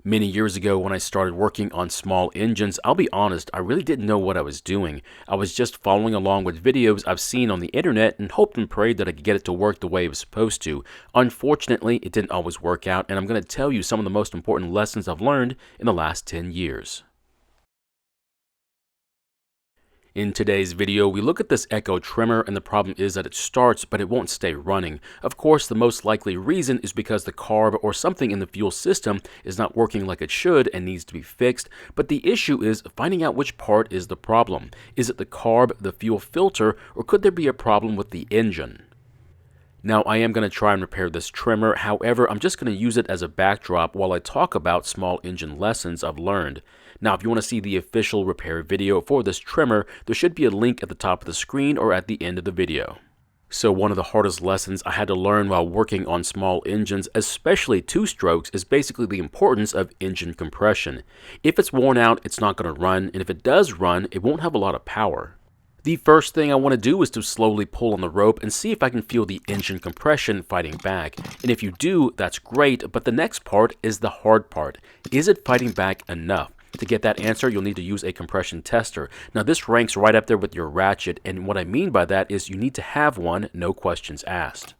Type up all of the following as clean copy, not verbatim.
Many years ago, when I started working on small engines, I'll be honest, I really didn't know what I was doing. I was just following along with videos I've seen on the internet and hoped and prayed that I could get it to work the way it was supposed to. Unfortunately, it didn't always work out, and I'm going to tell you some of the most important lessons I've learned in the last 10 years. In today's video, we look at this Echo trimmer, and the problem is that it starts, but it won't stay running. Of course, the most likely reason is because the carb or something in the fuel system is not working like it should and needs to be fixed, but the issue is finding out which part is the problem. Is it the carb, the fuel filter, or could there be a problem with the engine? Now, I am going to try and repair this trimmer, however, I'm just going to use it as a backdrop while I talk about small engine lessons I've learned. Now, if you want to see the official repair video for this trimmer, there should be a link at the top of the screen or at the end of the video. So one of the hardest lessons I had to learn while working on small engines, especially two-strokes, is basically the importance of engine compression. If it's worn out, it's not going to run, and if it does run, it won't have a lot of power. The first thing I want to do is to slowly pull on the rope and see if I can feel the engine compression fighting back. And if you do, that's great, but the next part is the hard part. Is it fighting back enough? To get that answer, you'll need to use a compression tester. Now, this ranks right up there with your ratchet, and what I mean by that is you need to have one, no questions asked.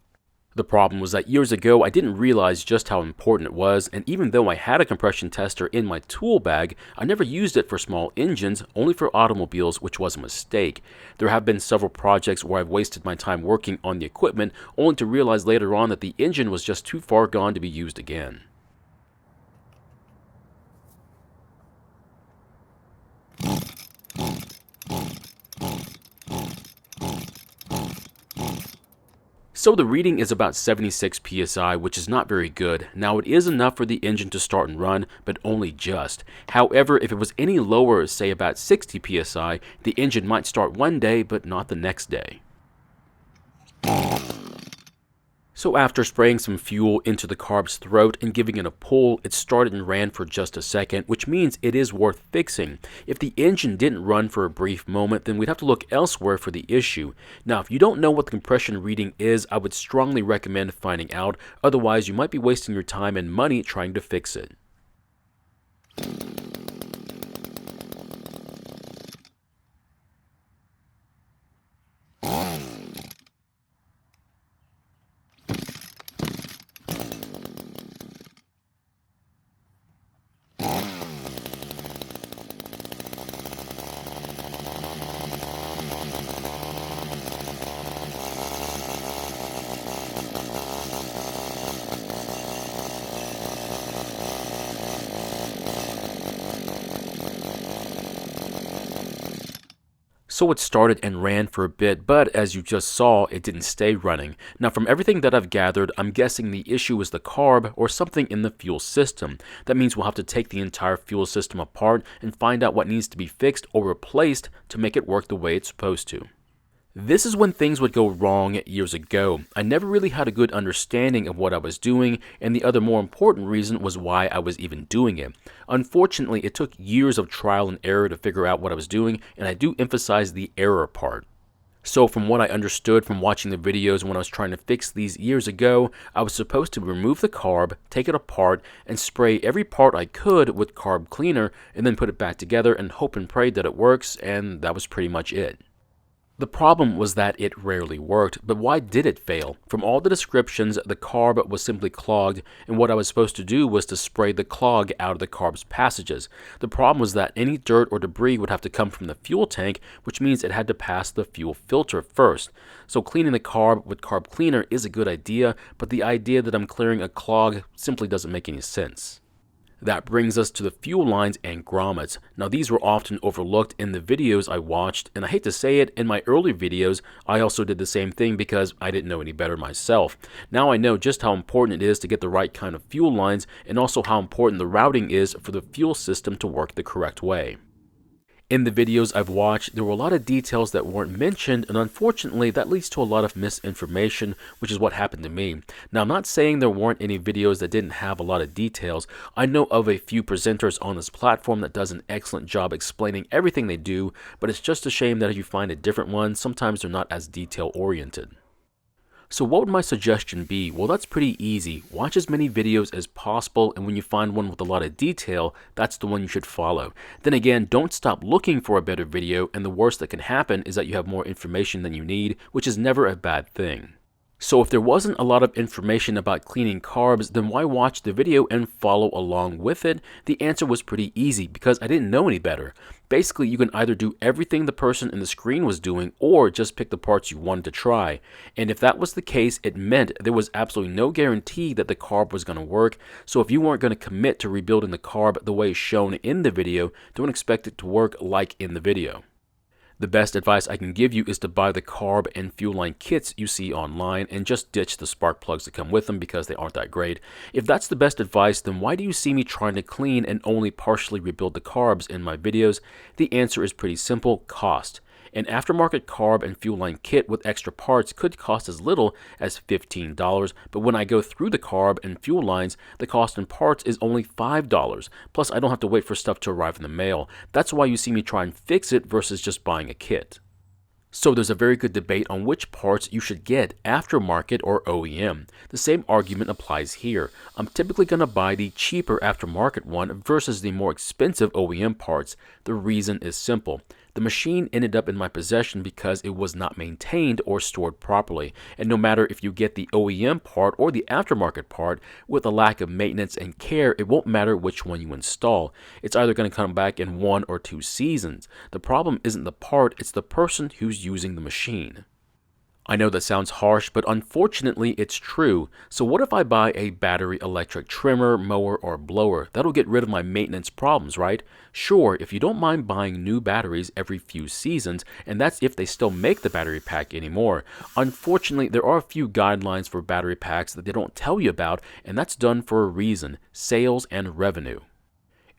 The problem was that years ago, I didn't realize just how important it was, and even though I had a compression tester in my tool bag, I never used it for small engines, only for automobiles, which was a mistake. There have been several projects where I've wasted my time working on the equipment, only to realize later on that the engine was just too far gone to be used again. So the reading is about 76 psi, which is not very good. Now, it is enough for the engine to start and run, but only just. However, if it was any lower, say about 60 psi, the engine might start one day, but not the next day. So after spraying some fuel into the carb's throat and giving it a pull, it started and ran for just a second, which means it is worth fixing. If the engine didn't run for a brief moment, then we'd have to look elsewhere for the issue. Now, if you don't know what the compression reading is, I would strongly recommend finding out, otherwise you might be wasting your time and money trying to fix it. So it started and ran for a bit, but as you just saw, it didn't stay running. Now, from everything that I've gathered, I'm guessing the issue is the carb or something in the fuel system. That means we'll have to take the entire fuel system apart and find out what needs to be fixed or replaced to make it work the way it's supposed to. This is when things would go wrong years ago. I never really had a good understanding of what I was doing, and the other more important reason was why I was even doing it. Unfortunately, it took years of trial and error to figure out what I was doing, and I do emphasize the error part. So from what I understood from watching the videos when I was trying to fix these years ago, I was supposed to remove the carb, take it apart, and spray every part I could with carb cleaner, and then put it back together and hope and pray that it works, and that was pretty much it. The problem was that it rarely worked, but why did it fail? From all the descriptions, the carb was simply clogged, and what I was supposed to do was to spray the clog out of the carb's passages. The problem was that any dirt or debris would have to come from the fuel tank, which means it had to pass the fuel filter first. So cleaning the carb with carb cleaner is a good idea, but the idea that I'm clearing a clog simply doesn't make any sense. That brings us to the fuel lines and grommets. Now, these were often overlooked in the videos I watched, and I hate to say it, in my early videos, I also did the same thing because I didn't know any better myself. Now I know just how important it is to get the right kind of fuel lines, and also how important the routing is for the fuel system to work the correct way. In the videos I've watched, there were a lot of details that weren't mentioned, and unfortunately that leads to a lot of misinformation, which is what happened to me. Now, I'm not saying there weren't any videos that didn't have a lot of details. I know of a few presenters on this platform that does an excellent job explaining everything they do, but it's just a shame that if you find a different one, sometimes they're not as detail oriented. So what would my suggestion be? Well, that's pretty easy. Watch as many videos as possible, and when you find one with a lot of detail, that's the one you should follow. Then again, don't stop looking for a better video, and the worst that can happen is that you have more information than you need, which is never a bad thing. So if there wasn't a lot of information about cleaning carbs, then why watch the video and follow along with it? The answer was pretty easy, because I didn't know any better. Basically, you can either do everything the person in the screen was doing, or just pick the parts you wanted to try. And if that was the case, it meant there was absolutely no guarantee that the carb was going to work. So if you weren't going to commit to rebuilding the carb the way shown in the video, don't expect it to work like in the video. The best advice I can give you is to buy the carb and fuel line kits you see online and just ditch the spark plugs that come with them because they aren't that great. If that's the best advice, then why do you see me trying to clean and only partially rebuild the carbs in my videos? The answer is pretty simple: cost. An aftermarket carb and fuel line kit with extra parts could cost as little as $15, but when I go through the carb and fuel lines, the cost in parts is only $5. Plus, I don't have to wait for stuff to arrive in the mail. That's why you see me try and fix it versus just buying a kit. So there's a very good debate on which parts you should get, aftermarket or OEM. The same argument applies here. I'm typically going to buy the cheaper aftermarket one versus the more expensive OEM parts. The reason is simple. The machine ended up in my possession because it was not maintained or stored properly, and no matter if you get the OEM part or the aftermarket part, with a lack of maintenance and care, it won't matter which one you install. It's either going to come back in 1 or 2 seasons. The problem isn't the part, it's the person who's using the machine. I know that sounds harsh, but unfortunately it's true. So what if I buy a battery electric trimmer, mower, or blower? That'll get rid of my maintenance problems, right? Sure, if you don't mind buying new batteries every few seasons, and that's if they still make the battery pack anymore. Unfortunately, there are a few guidelines for battery packs that they don't tell you about, and that's done for a reason: sales and revenue.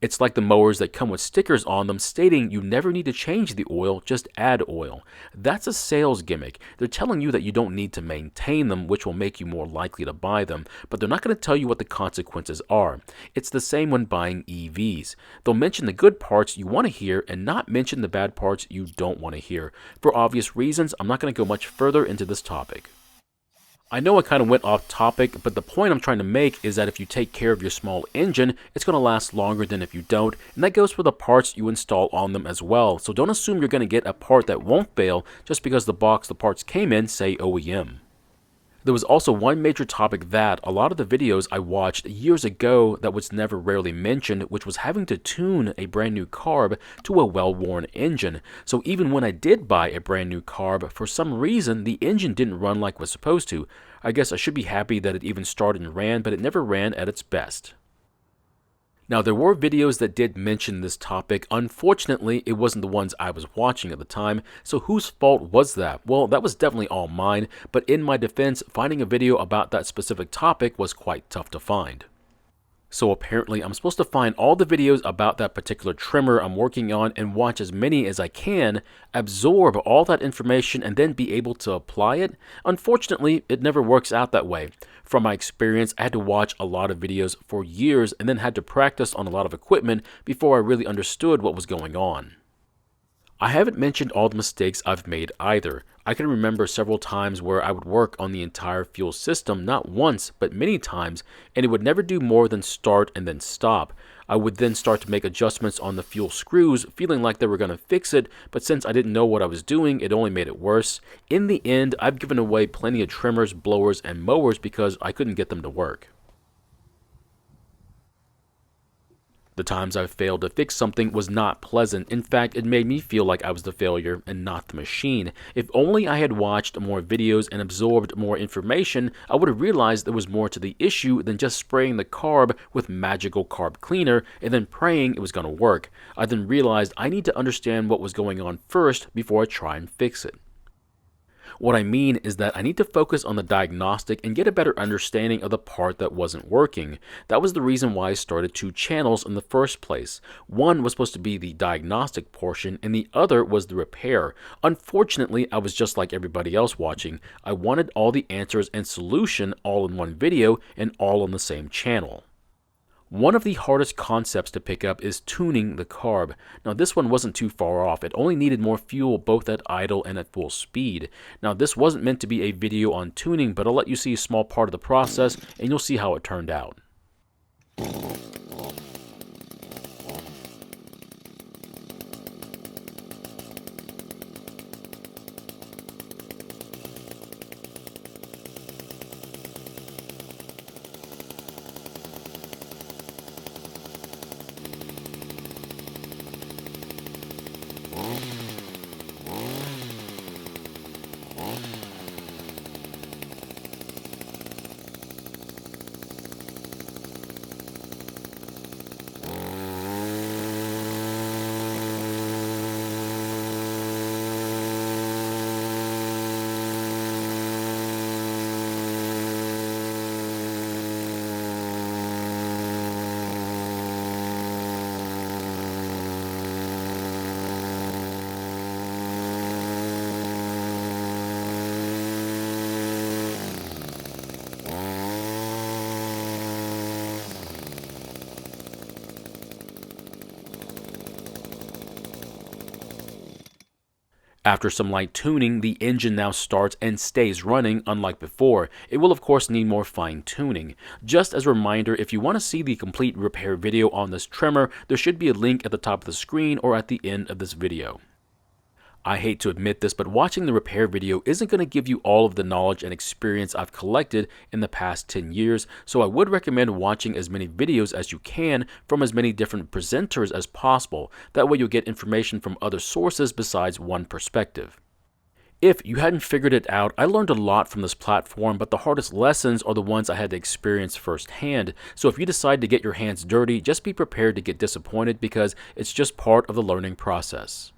It's like the mowers that come with stickers on them stating you never need to change the oil, just add oil. That's a sales gimmick. They're telling you that you don't need to maintain them, which will make you more likely to buy them, but they're not going to tell you what the consequences are. It's the same when buying EVs. They'll mention the good parts you want to hear and not mention the bad parts you don't want to hear. For obvious reasons, I'm not going to go much further into this topic. I know I kind of went off topic, but the point I'm trying to make is that if you take care of your small engine, it's going to last longer than if you don't, and that goes for the parts you install on them as well. So don't assume you're going to get a part that won't fail just because the box the parts came in say OEM. There was also one major topic that a lot of the videos I watched years ago that was never rarely mentioned, which was having to tune a brand new carb to a well-worn engine. So even when I did buy a brand new carb, for some reason the engine didn't run like it was supposed to. I guess I should be happy that it even started and ran, but it never ran at its best. Now, there were videos that did mention this topic. Unfortunately, it wasn't the ones I was watching at the time, so whose fault was that? Well, that was definitely all mine, but in my defense, finding a video about that specific topic was quite tough to find. So apparently I'm supposed to find all the videos about that particular trimmer I'm working on and watch as many as I can, absorb all that information, and then be able to apply it. Unfortunately, it never works out that way. From my experience, I had to watch a lot of videos for years and then had to practice on a lot of equipment before I really understood what was going on. I haven't mentioned all the mistakes I've made either. I can remember several times where I would work on the entire fuel system, not once, but many times, and it would never do more than start and then stop. I would then start to make adjustments on the fuel screws, feeling like they were going to fix it, but since I didn't know what I was doing, it only made it worse. In the end, I've given away plenty of trimmers, blowers, and mowers because I couldn't get them to work. The times I've failed to fix something was not pleasant. In fact, it made me feel like I was the failure and not the machine. If only I had watched more videos and absorbed more information, I would have realized there was more to the issue than just spraying the carb with magical carb cleaner and then praying it was going to work. I then realized I need to understand what was going on first before I try and fix it. What I mean is that I need to focus on the diagnostic and get a better understanding of the part that wasn't working. That was the reason why I started 2 channels in the first place. One was supposed to be the diagnostic portion and the other was the repair. Unfortunately, I was just like everybody else watching. I wanted all the answers and solution all in one video and all on the same channel. One of the hardest concepts to pick up is tuning the carb. Now this one wasn't too far off. It only needed more fuel both at idle and at full speed. Now this wasn't meant to be a video on tuning, but I'll let you see a small part of the process and you'll see how it turned out. After some light tuning, the engine now starts and stays running, unlike before. It will of course need more fine tuning. Just as a reminder, if you want to see the complete repair video on this trimmer, there should be a link at the top of the screen or at the end of this video. I hate to admit this, but watching the repair video isn't going to give you all of the knowledge and experience I've collected in the past 10 years, so I would recommend watching as many videos as you can from as many different presenters as possible. That way you'll get information from other sources besides one perspective. If you hadn't figured it out, I learned a lot from this platform, but the hardest lessons are the ones I had to experience firsthand. So if you decide to get your hands dirty, just be prepared to get disappointed because it's just part of the learning process.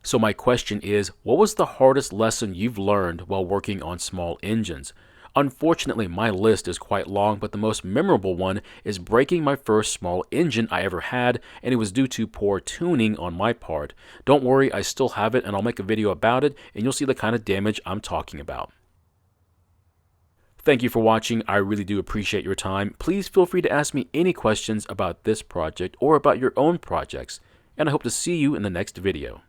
So my question is, what was the hardest lesson you've learned while working on small engines? Unfortunately, my list is quite long, but the most memorable one is breaking my first small engine I ever had, and it was due to poor tuning on my part. Don't worry, I still have it, and I'll make a video about it, and you'll see the kind of damage I'm talking about. Thank you for watching. I really do appreciate your time. Please feel free to ask me any questions about this project or about your own projects, and I hope to see you in the next video.